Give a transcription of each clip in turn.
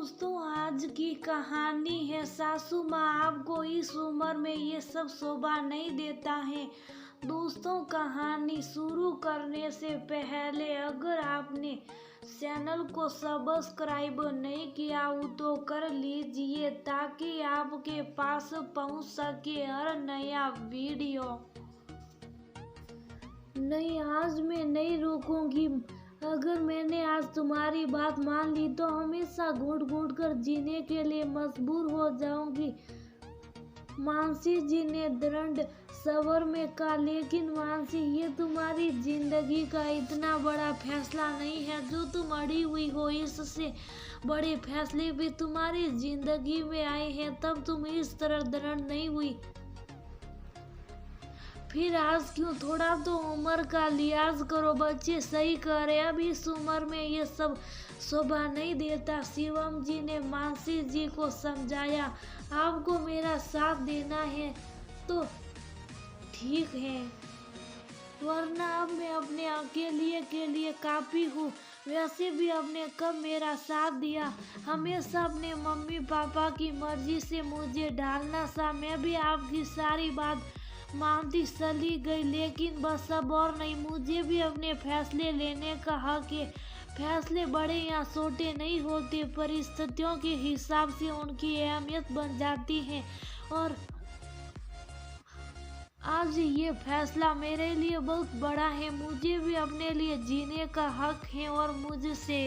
दोस्तों, आज की कहानी है सासू माँ आपको इस उम्र में ये सब शोभा नहीं देता है। दोस्तों, कहानी शुरू करने से पहले अगर आपने चैनल को सब्सक्राइब नहीं किया हो तो कर लीजिए ताकि आपके पास पहुंच सके हर नया वीडियो। नहीं, आज मैं नहीं रुकूंगी। अगर मैंने आज तुम्हारी बात मान ली तो हमेशा घूट घूट कर जीने के लिए मजबूर हो जाऊंगी। मानसी जी ने दृढ़ स्वर में कहा, लेकिन मानसी, ये तुम्हारी जिंदगी का इतना बड़ा फैसला नहीं है जो तुम अड़ी हुई हो। इससे बड़े फैसले भी तुम्हारी जिंदगी में आए हैं, तब तुम इस तरह दृढ़ नहीं हुई। फिर आज क्यों? थोड़ा तो उम्र का लिहाज करो। बच्चे सही कह रहे, अब इस उम्र में ये सब शोभा नहीं देता। शिवम जी ने मानसी जी को समझाया, आपको मेरा साथ देना है तो ठीक है, वरना अब मैं अपने अकेले के लिए काफी हूँ। वैसे भी आपने कब मेरा साथ दिया, हमेशा अपने मम्मी पापा की मर्जी से मुझे डालना सा। मैं भी आपकी सारी बात मानती चली गई, लेकिन बस अब और नहीं। मुझे भी अपने फैसले लेने का हक है। फैसले बड़े या छोटे नहीं होते, परिस्थितियों के हिसाब से उनकी अहमियत बन जाती है। और आज ये फैसला मेरे लिए बहुत बड़ा है। मुझे भी अपने लिए जीने का हक है और मुझसे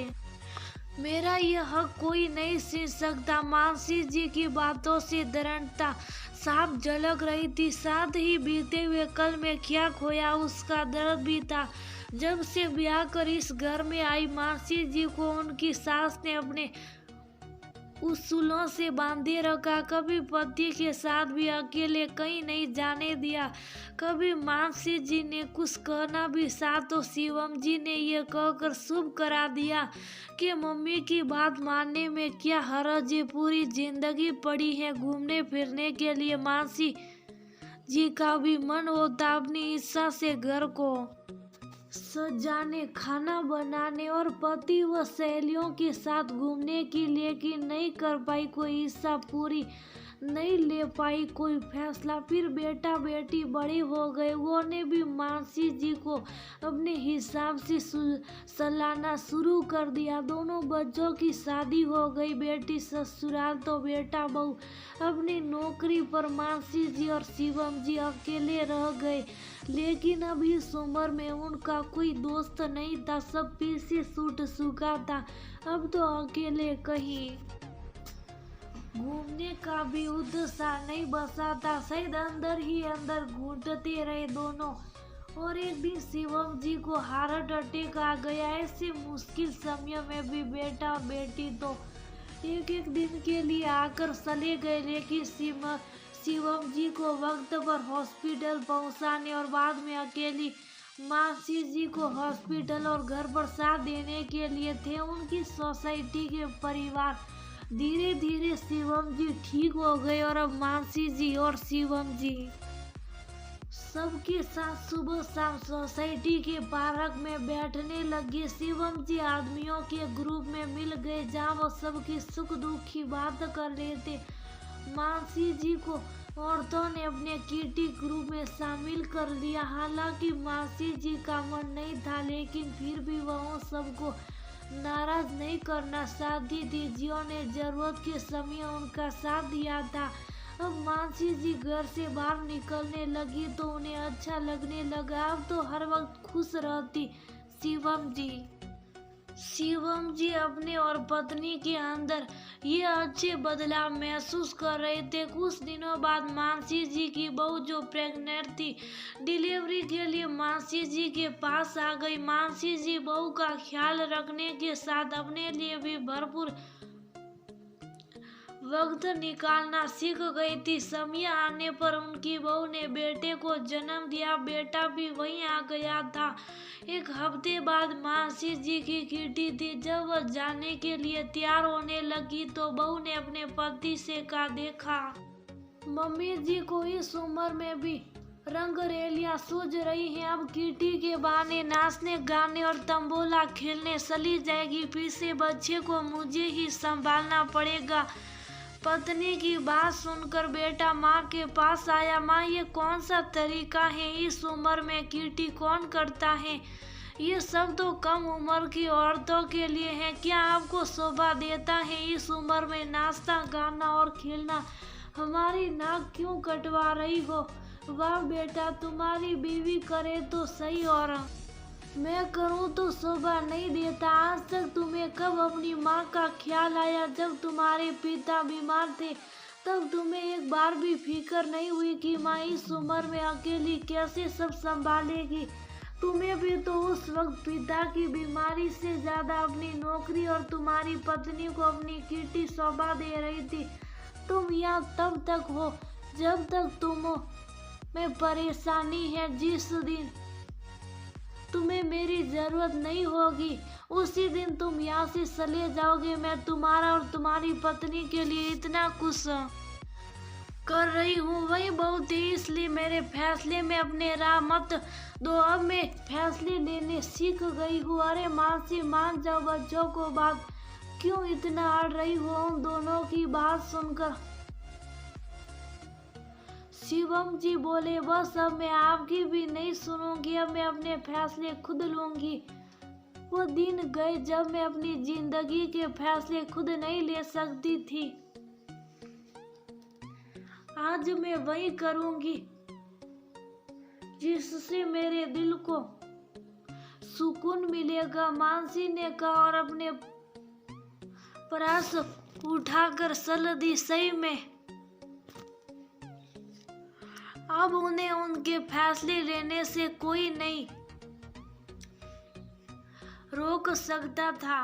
मेरा ये हक कोई नहीं छीन सकता। मानसी जी की बातों से दृढ़ता साफ झलक रही थी। साथ ही बीते हुए कल में क्या खोया उसका दर्द भी था। जब से ब्याह कर इस घर में आई, मानसी जी को उनकी सास ने अपने उसूलों से बांधे रखा। कभी पति के साथ भी अकेले कहीं नहीं जाने दिया। कभी मानसी जी ने कुछ कहना भी साथ तो शिवम जी ने ये कहकर शुभ करा दिया कि मम्मी की बात मानने में क्या हर्ज है, पूरी जिंदगी पड़ी है घूमने फिरने के लिए। मानसी जी का भी मन होता अपनी इच्छा से घर को सजाने, खाना बनाने और पति व सहेलियों के साथ घूमने की, लेकिन नहीं कर पाई कोई इच्छा पूरी, नहीं ले पाई कोई फैसला। फिर बेटा बेटी बड़े हो गए, उन्होंने भी मानसी जी को अपने हिसाब से सलाना शुरू कर दिया। दोनों बच्चों की शादी हो गई, बेटी ससुराल तो बेटा बहू अपनी नौकरी पर। मानसी जी और शिवम जी अकेले रह गए, लेकिन अब इस उम्र में उनका कोई दोस्त नहीं था, सब पीछे छूट चुका था। अब तो अकेले कहीं घूमने का भी उत्साह नहीं बसा था, शायद अंदर ही अंदर घूमते रहे दोनों। और एक दिन शिवम जी को हार्ट अटैक आ गया। ऐसे मुश्किल समय में भी बेटा बेटी तो एक एक दिन के लिए आकर चले गए, लेकिन शिवम जी को वक्त पर हॉस्पिटल पहुंचाने और बाद में अकेली मानसी जी को हॉस्पिटल और घर पर साथ देने के लिए थे उनकी सोसाइटी के परिवार। धीरे धीरे शिवम जी ठीक हो गए और अब मानसी जी और शिवम जी सबके साथ सुबह शाम सोसाइटी के पार्क में बैठने लगे। शिवम जी आदमियों के ग्रुप में मिल गए जहाँ वो सबकी सुख दुख की बात कर रहे थे। मानसी जी को औरतों ने अपने किटी ग्रुप में शामिल कर लिया। हालांकि मानसी जी का मन नहीं था, लेकिन फिर भी वह सबको नाराज नहीं करना चाहती थी। जियो ने जरूरत के समय उनका साथ दिया था। अब मानसी जी घर से बाहर निकलने लगी तो उन्हें अच्छा लगने लगा। अब तो हर वक्त खुश रहती। शिवम जी अपने और पत्नी के अंदर ये अच्छे बदलाव महसूस कर रहे थे। कुछ दिनों बाद मानसी जी की बहू जो प्रेग्नेंट थी, डिलीवरी के लिए मानसी जी के पास आ गई। मानसी जी बहू का ख्याल रखने के साथ अपने लिए भी भरपूर वक्त निकालना सीख गई थी। समय आने पर उनकी बहू ने बेटे को जन्म दिया। बेटा भी वहीं आ गया था। एक हफ्ते बाद मानसी जी की किटी थी। जब वह जाने के लिए तैयार होने लगी तो बहू ने अपने पति से कहा, देखा, मम्मी जी को इस उम्र में भी रंगरेलियां सूझ रही हैं। अब कीटी के बहाने नाचने गाने और तंबोला खेलने चली जाएगी। पीछे बच्चे को मुझे ही संभालना पड़ेगा। पत्नी की बात सुनकर बेटा माँ के पास आया। माँ, ये कौन सा तरीका है? इस उम्र में कीटी कौन करता है? ये सब तो कम उम्र की औरतों के लिए है। क्या आपको शोभा देता है इस उम्र में नाचना गाना और खेलना? हमारी नाक क्यों कटवा रही हो? वाह बेटा, तुम्हारी बीवी करे तो सही और मैं करूं तो शोभा नहीं देता। आज तक तुम्हें कब अपनी माँ का ख्याल आया? जब तुम्हारे पिता बीमार थे तब तुम्हें एक बार भी फिक्र नहीं हुई कि माँ इस उम्र में अकेली कैसे सब संभालेगी? तुम्हें भी तो उस वक्त पिता की बीमारी से ज्यादा अपनी नौकरी और तुम्हारी पत्नी को अपनी कीटी शोभा दे रही थी। तुम यहाँ तब तक हो जब तक तुम में परेशानी है। जिस दिन तुम्हें मेरी जरूरत नहीं होगी उसी दिन तुम यहाँ से चले जाओगे। मैं तुम्हारा और तुम्हारी पत्नी के लिए इतना कुछ कर रही हूँ, वही बहुत है, इसलिए मेरे फैसले में अपने राह मत दो। अब मैं फैसले लेने सीख गई हूँ। अरे मानसी, मान जाओ, बच्चों को बात क्यों इतना अड़ रही हो? उन दोनों की बात सुनकर शिवम जी बोले, बस अब मैं आपकी भी नहीं सुनूंगी। अब मैं अपने फैसले खुद लूंगी। वो दिन गए जब मैं अपनी जिंदगी के फैसले खुद नहीं ले सकती थी। आज मैं वही करूंगी जिससे मेरे दिल को सुकून मिलेगा, मानसी ने कहा और अपने प्रयास उठाकर चल दी। सही में अब उन्हें उनके फैसले लेने से कोई नहीं रोक सकता था।